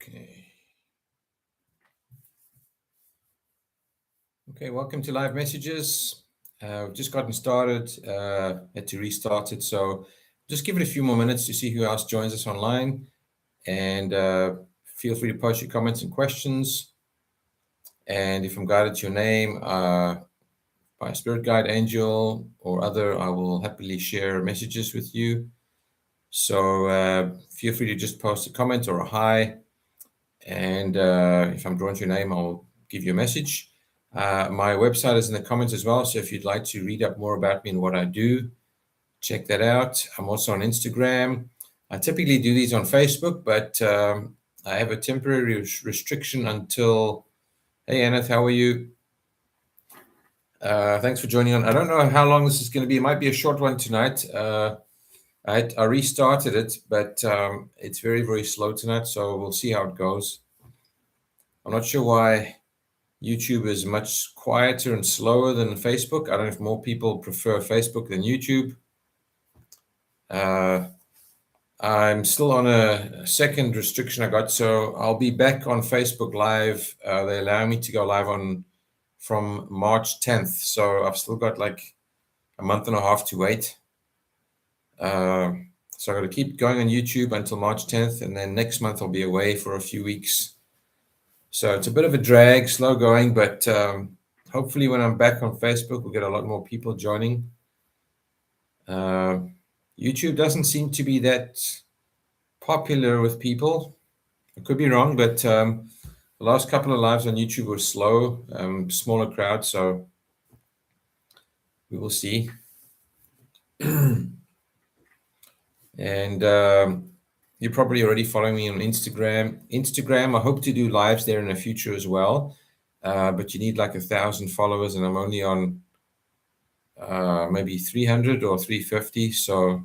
Okay, welcome to Live Messages. We've just gotten started, had to restart it, so just give it a few more minutes to see who else joins us online, and feel free to post your comments and questions. And if I'm guided to your name by a spirit guide, angel, or other, I will happily share messages with you. So feel free to just post a comment or a hi, and if I'm drawn to your name, I'll give you a message. My website is in the comments as well, so if you'd like to read up more about me and what I do, check that out. I'm also on Instagram. I typically do these on Facebook, but I have a temporary restriction until... Hey, Aneth, how are you? Thanks for joining on. I don't know how long this is going to be. It might be a short one tonight. I restarted it, but it's very, very slow tonight, so we'll see how it goes. I'm not sure why YouTube is much quieter and slower than Facebook. I don't know if more people prefer Facebook than YouTube. I'm still on a second restriction I got, so I'll be back on Facebook Live. They allow me to go live from March 10th, so I've still got like a month and a half to wait. So I've got to keep going on YouTube until March 10th, and then next month I'll be away for a few weeks. So it's a bit of a drag, slow going, but hopefully when I'm back on Facebook, we'll get a lot more people joining. YouTube doesn't seem to be that popular with people. I could be wrong, but the last couple of lives on YouTube were slow, smaller crowd, so we will see. And you're probably already following me on Instagram. I hope to do lives there in the future as well, but you need like 1,000 followers, and I'm only on maybe 300 or 350. So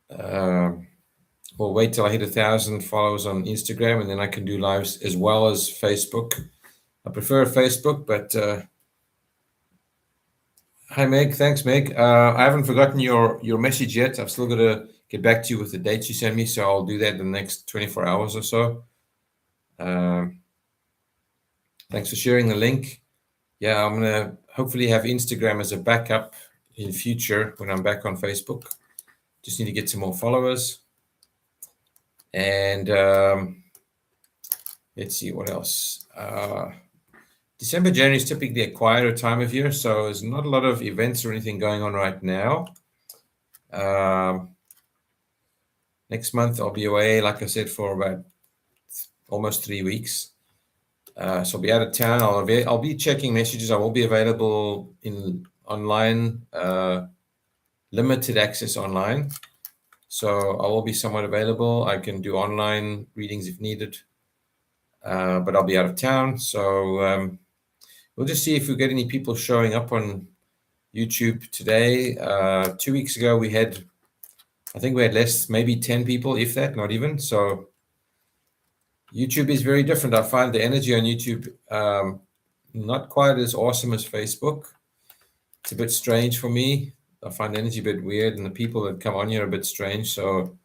we'll wait till I hit 1,000 followers on Instagram, and then I can do lives as well as Facebook. I prefer Facebook, but hi, Meg. Thanks, Meg. I haven't forgotten your message yet. I've still got to get back to you with the dates you sent me, so I'll do that in the next 24 hours or so. Thanks for sharing the link. Yeah, I'm going to hopefully have Instagram as a backup in future when I'm back on Facebook. Just need to get some more followers. And let's see what else. December, January is typically a quieter time of year, so there's not a lot of events or anything going on right now. Next month, I'll be away, like I said, for about almost 3 weeks. So I'll be out of town. I'll be checking messages. I will be available in online, limited access online. So I will be somewhat available. I can do online readings if needed, but I'll be out of town. So we'll just see if we get any people showing up on YouTube today. 2 weeks ago, I think we had less, maybe 10 people, if that, not even. So YouTube is very different. I find the energy on YouTube not quite as awesome as Facebook. It's a bit strange for me. I find the energy a bit weird, and the people that come on here are a bit strange. So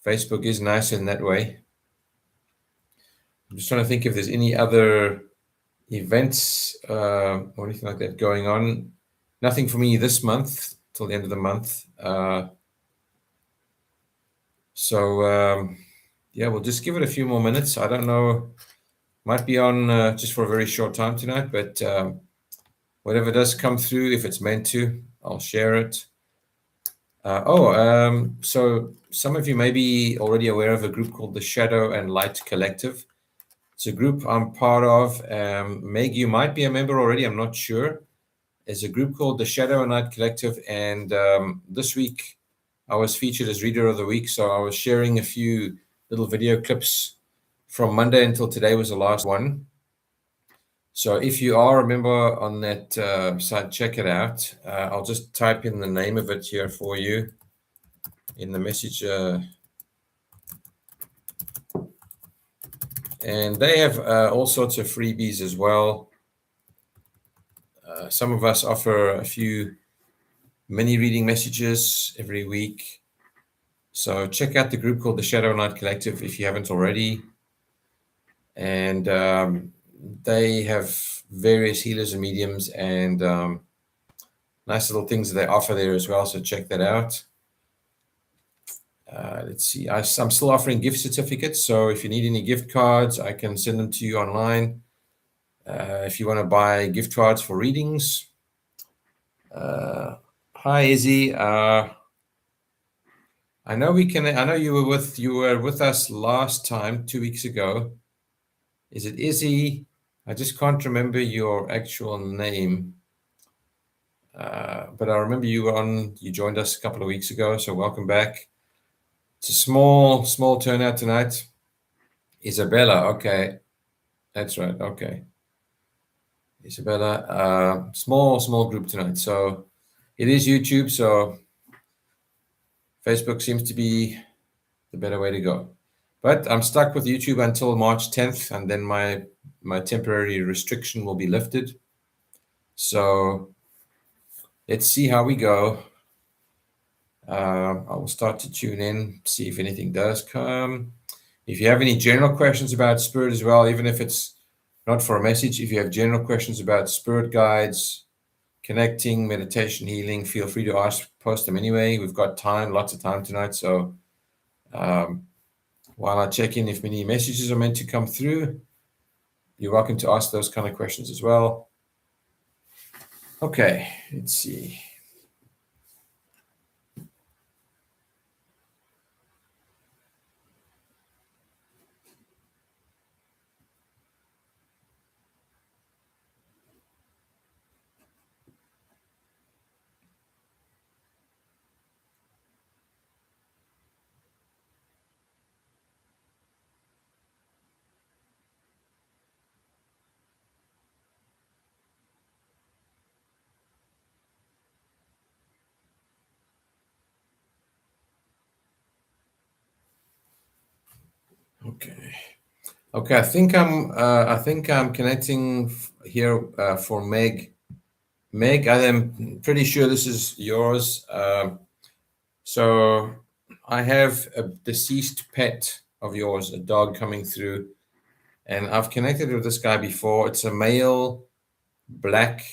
Facebook is nice in that way. I'm just trying to think if there's any other events or anything like that going on. Nothing for me this month till the end of the month. Yeah, we'll just give it a few more minutes. I don't know, might be on just for a very short time tonight, but whatever does come through, if it's meant to, I'll share it. So some of you may be already aware of a group called the Shadow and Light Collective. It's a group I'm part of. Meg, you might be a member already, I'm not sure. There's a group called the Shadow and Light Collective, and this week I was featured as Reader of the Week, so I was sharing a few little video clips from Monday until today was the last one. So if you are a member on that site, check it out. I'll just type in the name of it here for you in the message. And they have all sorts of freebies as well. Some of us offer a few mini reading messages every week. So check out the group called the Shadow Knight Collective if you haven't already. And they have various healers and mediums and nice little things that they offer there as well. So check that out. Let's see. I'm still offering gift certificates. So if you need any gift cards, I can send them to you online. If you want to buy gift cards for readings. Hi, Izzy. I know you were with us last time, 2 weeks ago. Is it Izzy? I just can't remember your actual name. But I remember you joined us a couple of weeks ago, so welcome back. It's a small turnout tonight. Isabella, okay. That's right, okay. Isabella, small group tonight. So it is YouTube, so Facebook seems to be the better way to go. But I'm stuck with YouTube until March 10th, and then my temporary restriction will be lifted. So let's see how we go. I will start to tune in, see if anything does come. If you have any general questions about Spirit as well, even if it's not for a message, if you have general questions about Spirit guides, connecting, meditation, healing, feel free to post them anyway. We've got time, lots of time tonight. So while I check in if any messages are meant to come through, you're welcome to ask those kind of questions as well. Okay, let's see. Okay. I think I'm connecting here for Meg. Meg, I am pretty sure this is yours. So I have a deceased pet of yours, a dog coming through, and I've connected with this guy before. It's a male, black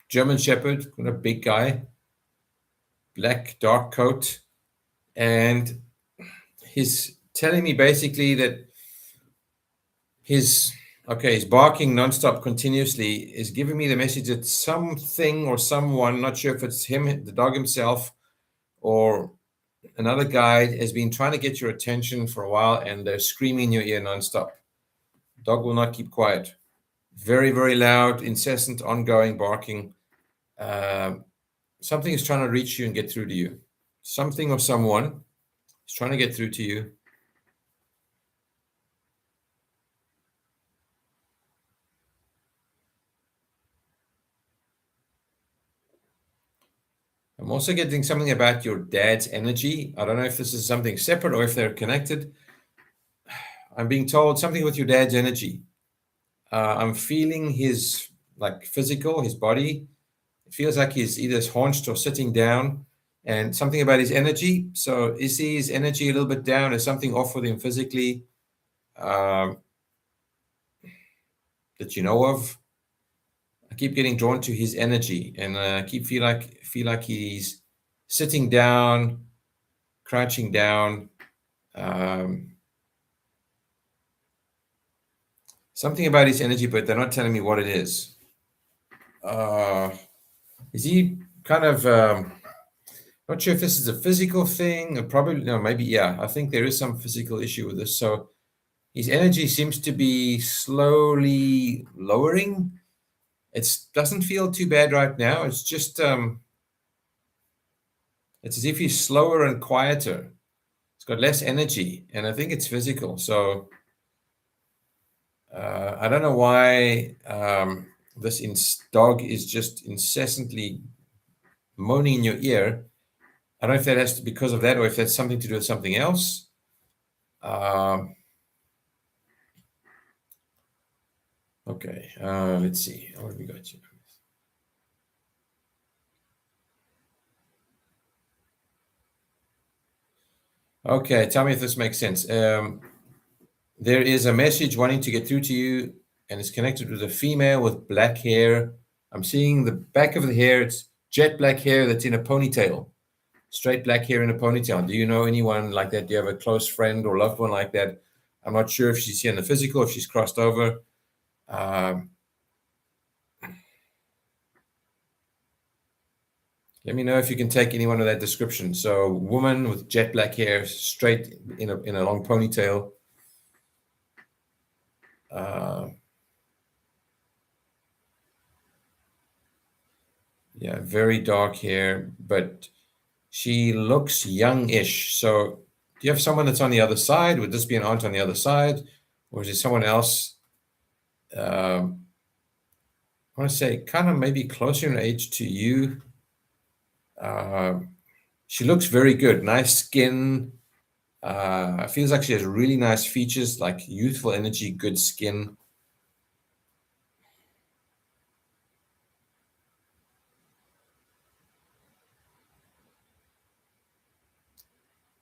German Shepherd, a big guy, black dark coat, and he's telling me basically that his barking nonstop continuously is giving me the message that something or someone, not sure if it's him, the dog himself, or another guide, has been trying to get your attention for a while, and they're screaming in your ear nonstop. Dog will not keep quiet. Very, very loud, incessant, ongoing barking. Something is trying to reach you and get through to you. Something or someone is trying to get through to you. I'm also getting something about your dad's energy. I don't know if this is something separate or if they're connected. I'm being told something with your dad's energy. I'm feeling his physical, his body. It feels like he's either hunched or sitting down, and something about his energy. So is his energy a little bit down? Is something off with him physically that you know of? I keep getting drawn to his energy, and I keep feel like he's sitting down, crouching down. Something about his energy, but they're not telling me what it is. Is he kind of not sure if this is a physical thing, or probably no, maybe yeah. I think there is some physical issue with this. So his energy seems to be slowly lowering. It doesn't feel too bad right now. It's just it's as if he's slower and quieter. It's got less energy, and I think it's physical. So I don't know why this dog is just incessantly moaning in your ear. I don't know if that has to be because of that or if that's something to do with something else. Okay, let's see. What have we got here? Okay, tell me if this makes sense. There is a message wanting to get through to you, and it's connected with a female with black hair. I'm seeing the back of the hair. It's jet black hair that's in a ponytail, straight black hair in a ponytail. Do you know anyone like that? Do you have a close friend or loved one like that? I'm not sure if she's here in the physical, if she's crossed over. Let me know if you can take anyone of that description. So, woman with jet black hair, straight in a long ponytail. Yeah, very dark hair, but she looks youngish. So, do you have someone that's on the other side? Would this be an aunt on the other side, or is it someone else? I want to say kind of maybe closer in age to you. She looks very good, nice skin. Feels like she has really nice features, like youthful energy, good skin.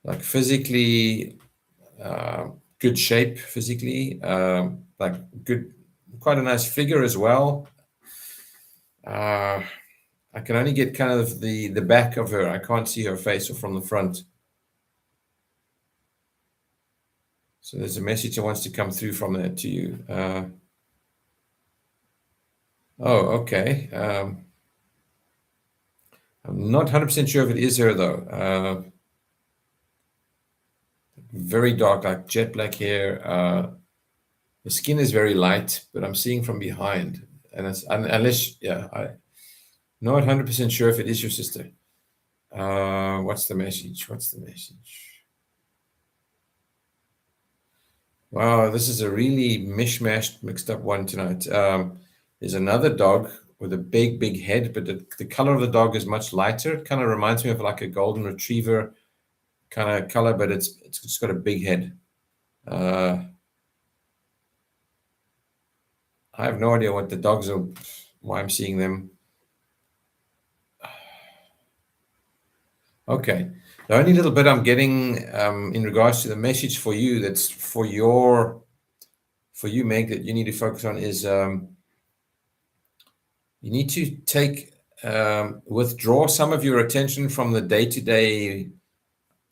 Like physically, good shape physically, like good, quite a nice figure as well. I can only get kind of the back of her. I can't see her face or from the front. So there's a message that wants to come through from that to you. Oh, okay. I'm not 100% sure if it is her though. Very dark, like jet black hair. The skin is very light, but I'm seeing from behind. And it's unless, yeah, I'm not 100% sure if it is your sister. What's the message? What's the message? Wow, this is a really mishmashed, mixed up one tonight. There's another dog with a big, big head, but the color of the dog is much lighter. It kind of reminds me of like a golden retriever kind of color, but it's just got a big head. I have no idea what the dogs are, why I'm seeing them. Okay. The only little bit I'm getting in regards to the message for you, that's for you, Meg, that you need to focus on is you need to withdraw some of your attention from the day-to-day.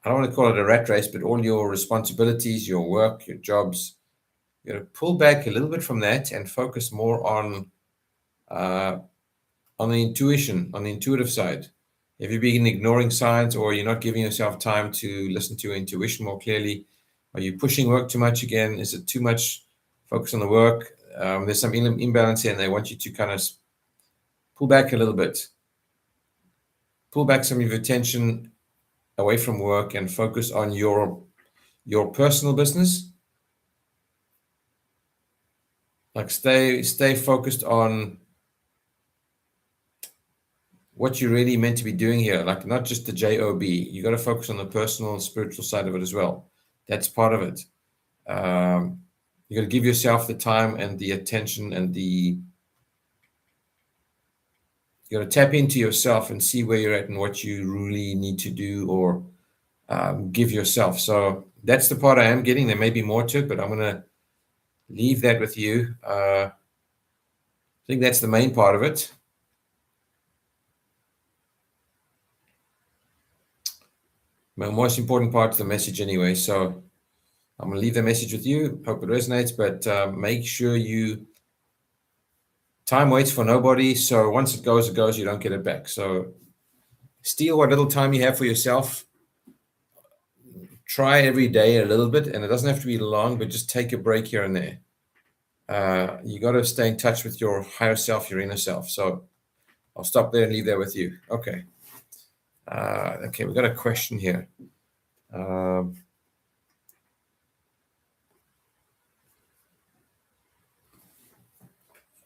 I don't want to call it a rat race, but all your responsibilities, your work, your jobs. You got to pull back a little bit from that and focus more on the intuition, on the intuitive side. Have you been ignoring signs, or you're not giving yourself time to listen to your intuition more clearly? Are you pushing work too much again? Is it too much focus on the work? There's some imbalance here, and they want you to kind of pull back a little bit. Pull back some of your attention away from work and focus on your personal business. Like stay focused on what you're really meant to be doing here, like not just the job. You got to focus on the personal and spiritual side of it as well. That's part of it. You got to give yourself the time and the attention, and you got to tap into yourself and see where you're at and what you really need to do or give yourself. So that's the part I am getting. There may be more to it, but I'm going to leave that with you. I think that's the main part of it. My most important part of the message anyway. So I'm going to leave the message with you. Hope it resonates, but make sure time waits for nobody. So once it goes, you don't get it back. So steal what little time you have for yourself. Try every day a little bit, and it doesn't have to be long, but just take a break here and there. You got to stay in touch with your higher self, your inner self. So I'll stop there and leave that with you. Okay. Okay, we've got a question here.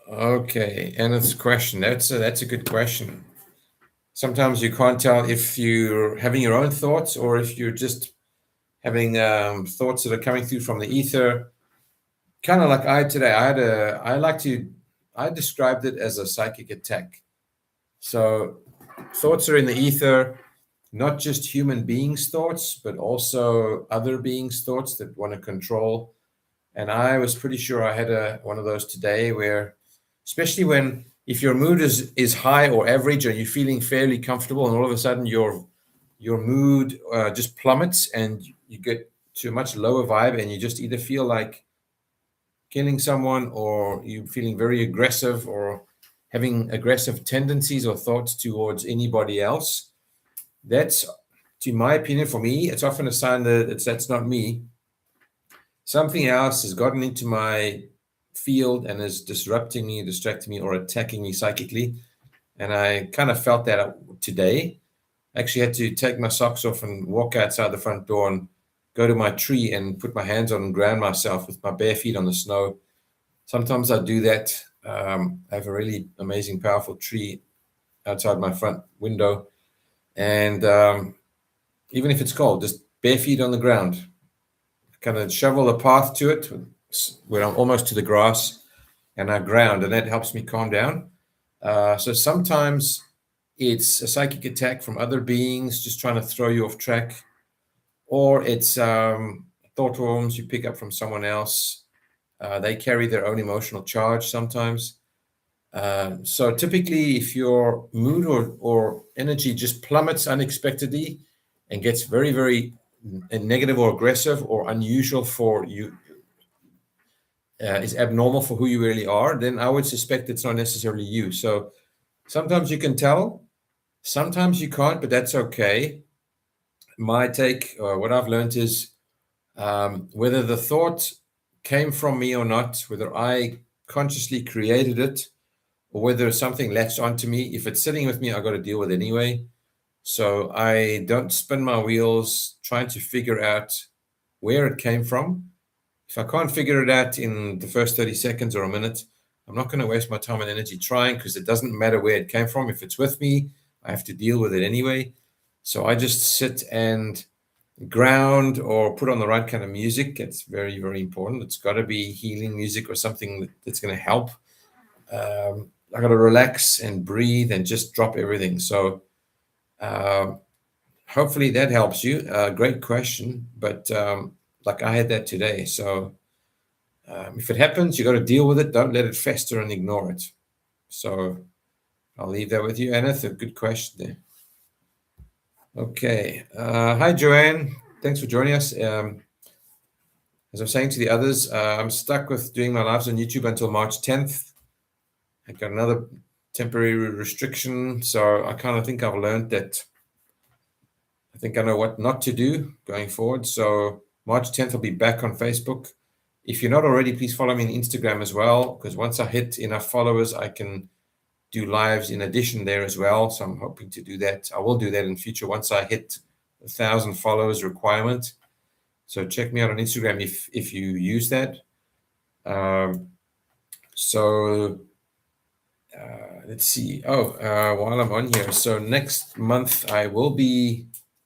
Okay, and it's a question. That's a good question. Sometimes you can't tell if you're having your own thoughts or if you're just having thoughts that are coming through from the ether. Kind of like I had today. I described it as a psychic attack. So thoughts are in the ether. not just human beings' thoughts, but also other beings' thoughts that want to control. And I was pretty sure I had one of those today, where, especially when, if your mood is high or average, or you're feeling fairly comfortable, and all of a sudden your mood just plummets, and you get to a much lower vibe, and you just either feel like killing someone, or you feeling very aggressive, or having aggressive tendencies or thoughts towards anybody else. That's, to my opinion, for me, it's often a sign that that's not me. Something else has gotten into my field and is disrupting me, distracting me, or attacking me psychically. And I kind of felt that today. I actually had to take my socks off and walk outside the front door and go to my tree and put my hands on and ground myself with my bare feet on the snow. Sometimes I do that. I have a really amazing, powerful tree outside my front window. And even if it's cold, just bare feet on the ground, kind of shovel a path to it where I'm almost to the grass, and I ground, and that helps me calm down. So sometimes it's a psychic attack from other beings just trying to throw you off track, or it's thought worms you pick up from someone else. They carry their own emotional charge sometimes. So typically, if your mood or energy just plummets unexpectedly and gets very, very negative or aggressive or unusual for you, is abnormal for who you really are, then I would suspect it's not necessarily you. So sometimes you can tell, sometimes you can't, but that's okay. My take, what I've learned is, whether the thought came from me or not, whether I consciously created it, or whether something latched onto me, if it's sitting with me, I've got to deal with it anyway. So I don't spin my wheels trying to figure out where it came from. If I can't figure it out in the first 30 seconds or a minute, I'm not going to waste my time and energy trying, because it doesn't matter where it came from. If it's with me, I have to deal with it anyway. So I just sit and ground or put on the right kind of music. It's very, very important. It's got to be healing music or something that's going to help. I got to relax and breathe and just drop everything. So hopefully that helps you. Great question, but like I had that today. So if it happens, you got to deal with it. Don't let it fester and ignore it. So I'll leave that with you, Aneth. A good question there. Okay. Hi, Joanne. Thanks for joining us. As I'm saying to the others, I'm stuck with doing my lives on YouTube until March 10th. I got another temporary restriction, so I kind of think I've learned that. I think I know what not to do going forward. So March 10th, I'll be back on Facebook. If you're not already, please follow me on Instagram as well, because once I hit enough followers, I can do lives in addition there as well. So I'm hoping to do that. I will do that in future once I hit 1,000 followers requirement. So check me out on Instagram if you use that. Let's see. While I'm on here, so next month I will be